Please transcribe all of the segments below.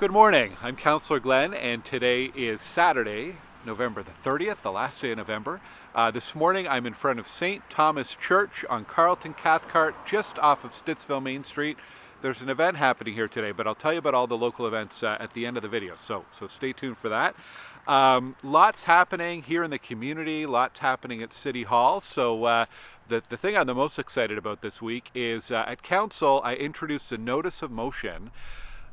Good morning, I'm Councillor Glen, and today is Saturday, November the 30th, the last day of November. This morning I'm in front of St. Thomas Church on Carleton Cathcart, just off of Stittsville Main Street. There's an event happening here today, but I'll tell you about all the local events at the end of the video, so stay tuned for that. Lots happening here in the community, lots happening at City Hall. So the thing I'm the most excited about this week is at Council I introduced a notice of motion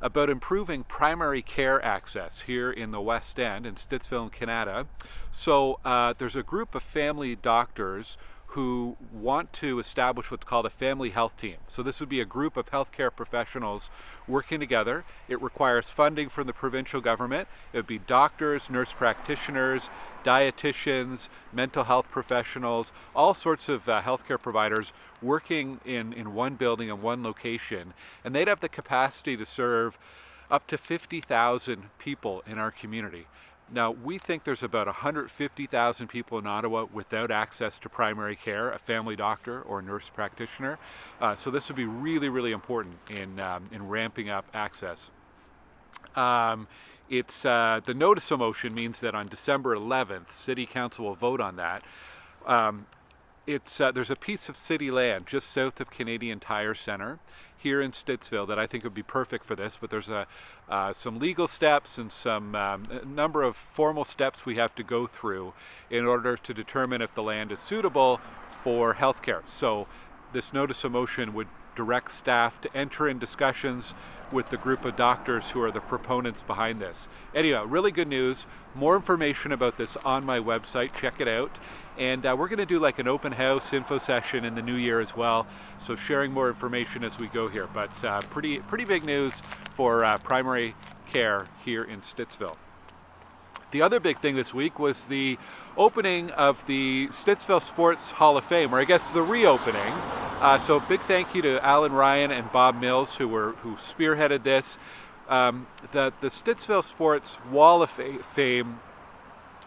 about improving primary care access here in the West End in Stittsville and Canada. So there's a group of family doctors who want to establish what's called a family health team. So this would be a group of healthcare professionals working together. It requires funding from the provincial government. It would be doctors, nurse practitioners, dietitians, mental health professionals, all sorts of healthcare providers working in one building in one location. And they'd have the capacity to serve up to 50,000 people in our community. Now, we think there's about 150,000 people in Ottawa without access to primary care, a family doctor or nurse practitioner. So this would be really, really important in ramping up access. The notice of motion means that on December 11th, City Council will vote on that. There's a piece of city land just south of Canadian Tire Centre here in Stittsville that I think would be perfect for this, but there's some legal steps and some number of formal steps we have to go through in order to determine if the land is suitable for healthcare. So this notice of motion would direct staff to enter in discussions with the group of doctors who are the proponents behind this. Anyway, really good news. More information about this on my website. Check it out. And we're going to do like an open house info session in the new year as well. So sharing more information as we go here. But pretty big news for primary care here in Stittsville. The other big thing this week was the opening of the Stittsville Sports Hall of Fame, or I guess the reopening. So big thank you to Alan Ryan and Bob Mills who spearheaded this. The Stittsville Sports Wall of Fame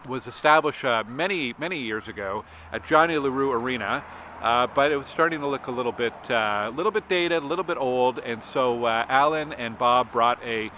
was established many years ago at Johnny LaRue Arena. But it was starting to look a little bit dated, a little bit old, and so Alan and Bob brought a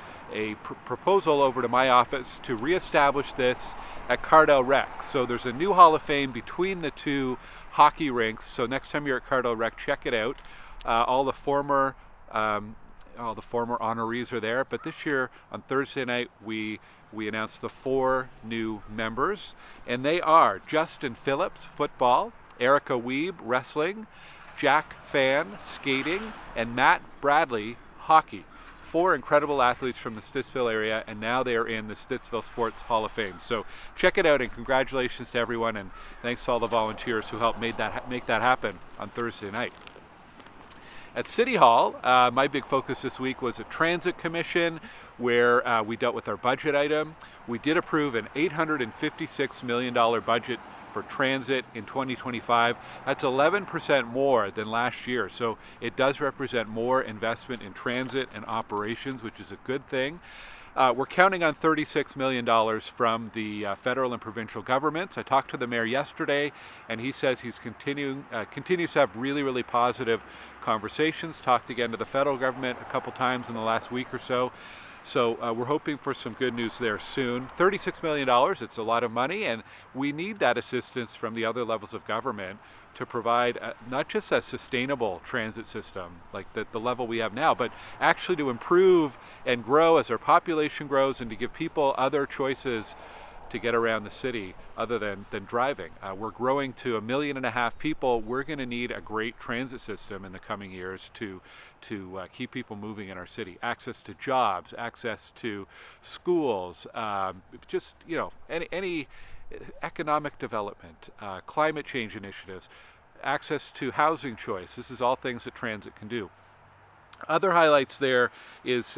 proposal over to my office to reestablish this at Cardell Rec. So there's a new Hall of Fame between the two hockey rinks. So next time you're at Cardell Rec, check it out. All the former honorees are there. But this year on Thursday night we announced the 4 new members, and they are Justin Phillips, football, Erica Weeb, wrestling, Jack Fan, skating, and Matt Bradley, hockey. 4 incredible athletes from the Stittsville area, and now they are in the Stittsville Sports Hall of Fame. So check it out, and congratulations to everyone, and thanks to all the volunteers who helped make that happen on Thursday night. At City Hall, my big focus this week was a transit commission where we dealt with our budget item. We did approve an $856 million budget for transit in 2025. That's 11% more than last year. So it does represent more investment in transit and operations, which is a good thing. We're counting on $36 million from the federal and provincial governments. I talked to the mayor yesterday, and he says he's continues to have really positive conversations. Talked again to the federal government a couple times in the last week or so. So we're hoping for some good news there soon. $36 million, it's a lot of money, and we need that assistance from the other levels of government to provide not just a sustainable transit system like the level we have now, but actually to improve and grow as our population grows and to give people other choices to get around the city other than driving. We're growing to 1.5 million people. We're going to need a great transit system in the coming years to keep people moving in our city. Access to jobs, access to schools, just any economic development, climate change initiatives, access to housing choice. This is all things that transit can do. Other highlights there is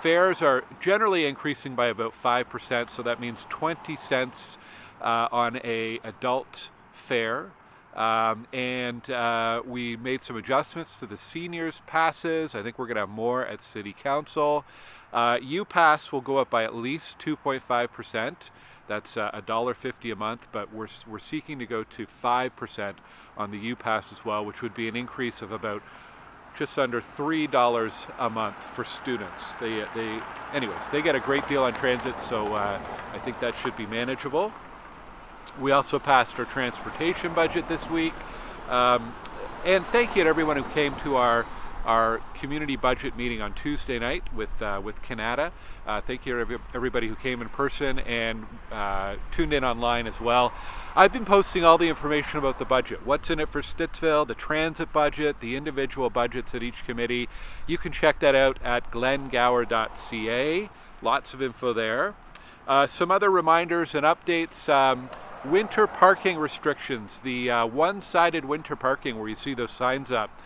fares are generally increasing by about 5%, so that means 20 cents on a adult fare. We made some adjustments to the seniors passes. I think we're going to have more at City Council. U-Pass will go up by at least 2.5%. That's $1.50 a month, but we're seeking to go to 5% on the U-Pass as well, which would be an increase of about just under $3 a month for students. Anyways, they get a great deal on transit, so I think that should be manageable. We also passed our transportation budget this week. And thank you to everyone who came to our community budget meeting on Tuesday night with Canada. Thank you to everybody who came in person and tuned in online as well. I've been posting all the information about the budget, what's in it for Stittsville, the transit budget, the individual budgets at each committee. You can check that out at glengower.ca. Lots of info there. Some other reminders and updates. Winter parking restrictions, the one-sided winter parking where you see those signs up,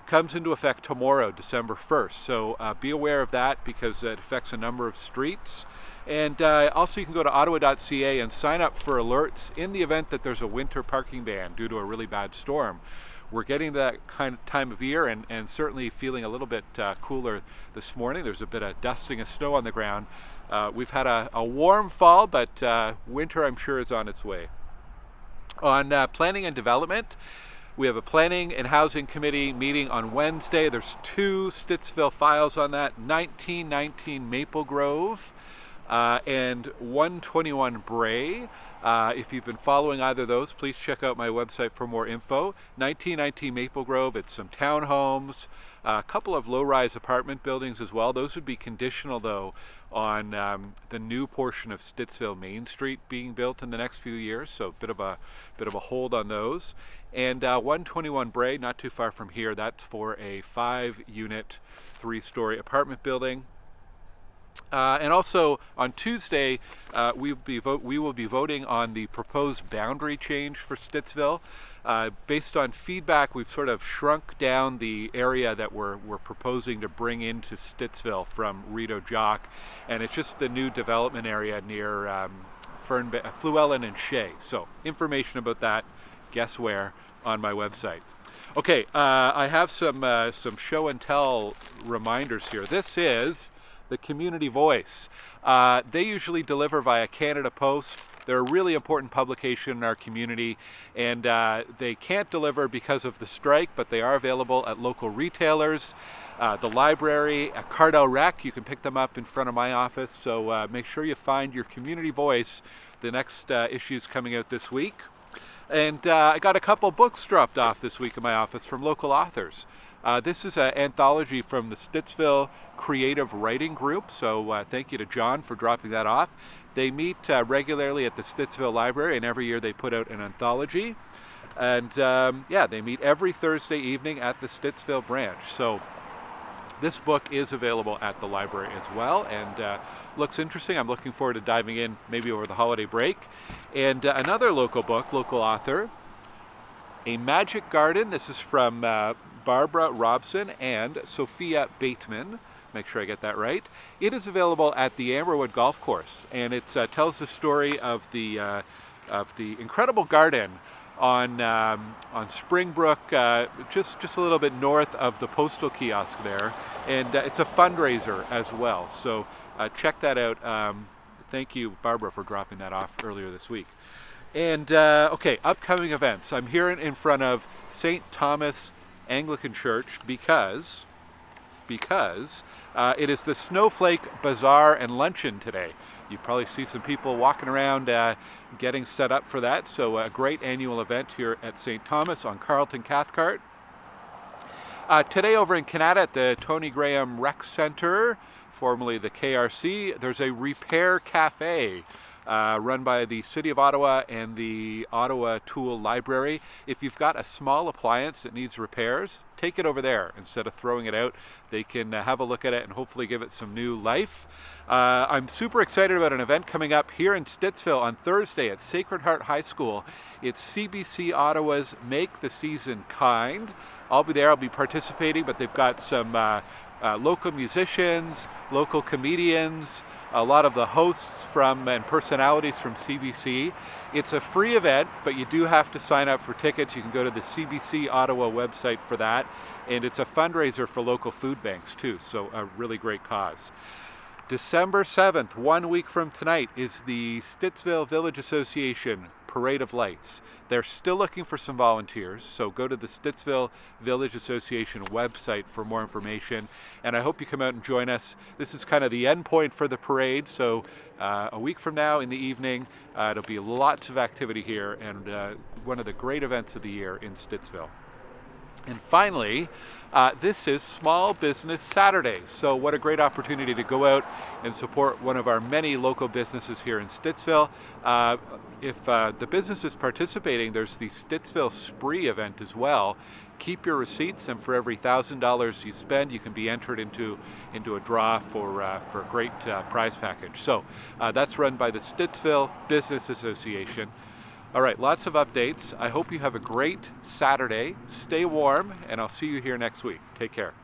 comes into effect tomorrow, December 1st. So be aware of that because it affects a number of streets. And also you can go to ottawa.ca and sign up for alerts in the event that there's a winter parking ban due to a really bad storm. We're getting that kind of time of year and certainly feeling a little bit cooler this morning. There's a bit of dusting of snow on the ground. We've had a warm fall, but winter I'm sure is on its way. On planning and development, we have a planning and housing committee meeting on Wednesday. There's 2 Stittsville files on that, 1919 Maple Grove and 121 Brae. If you've been following either of those, please check out my website for more info. 1919 Maple Grove, it's some townhomes, a couple of low-rise apartment buildings as well. Those would be conditional, though, on the new portion of Stittsville Main Street being built in the next few years. So a bit of a hold on those. And 121 Brae, not too far from here, that's for a 5-unit, 3-story apartment building. And also on Tuesday, we will be voting on the proposed boundary change for Stittsville. Based on feedback, we've sort of shrunk down the area that we're proposing to bring into Stittsville from Rideau Jock, and it's just the new development area near Fluellen and Shea. So information about that, guess where, on my website. Okay, I have some show and tell reminders here. This is the Community Voice. They usually deliver via Canada Post. They're a really important publication in our community, and they can't deliver because of the strike, but they are available at local retailers, the library, at Cardell Rec. You can pick them up in front of my office, so make sure you find your Community Voice. The next issue's coming out this week. And I got a couple books dropped off this week in my office from local authors. This is an anthology from the Stittsville Creative Writing Group, so thank you to John for dropping that off. They meet regularly at the Stittsville Library, and every year they put out an anthology. And they meet every Thursday evening at the Stittsville branch. So this book is available at the library as well, and looks interesting. I'm looking forward to diving in maybe over the holiday break. And another local book, local author, A Magic Garden. This is from Barbara Robson and Sophia Bateman. Make sure I get that right. It is available at the Amberwood Golf Course, and it tells the story of the incredible garden on Springbrook, just a little bit north of the postal kiosk there, and it's a fundraiser as well. So check that out. Thank you, Barbara, for dropping that off earlier this week. And okay, upcoming events. I'm here in front of St. Thomas Anglican Church because it is the Snowflake Bazaar and Luncheon today. You probably see some people walking around getting set up for that. So a great annual event here at St. Thomas on Carleton Cathcart. Today over in Canada at the Tony Graham Rec Centre, formerly the KRC, there's a repair cafe run by the City of Ottawa and the Ottawa Tool Library. If you've got a small appliance that needs repairs, take it over there instead of throwing it out. They can have a look at it and hopefully give it some new life. I'm super excited about an event coming up here in Stittsville on Thursday at Sacred Heart High School. It's CBC Ottawa's Make the Season Kind. I'll be there, I'll be participating, but they've got some local musicians, local comedians, a lot of the hosts and personalities from CBC. It's a free event, but you do have to sign up for tickets. You can go to the CBC Ottawa website for that, and it's a fundraiser for local food banks too, so a really great cause. December 7th, 1 week from tonight, is the Stittsville Village Association Parade of Lights. They're still looking for some volunteers, so go to the Stittsville Village Association website for more information. And I hope you come out and join us. This is kind of the end point for the parade, so a week from now in the evening, it'll be lots of activity here and one of the great events of the year in Stittsville. And finally, this is Small Business Saturday. So what a great opportunity to go out and support one of our many local businesses here in Stittsville. If the business is participating, there's the Stittsville Spree event as well. Keep your receipts, and for every $1,000 you spend, you can be entered into a draw for a great prize package. So that's run by the Stittsville Business Association. All right, lots of updates. I hope you have a great Saturday. Stay warm, and I'll see you here next week. Take care.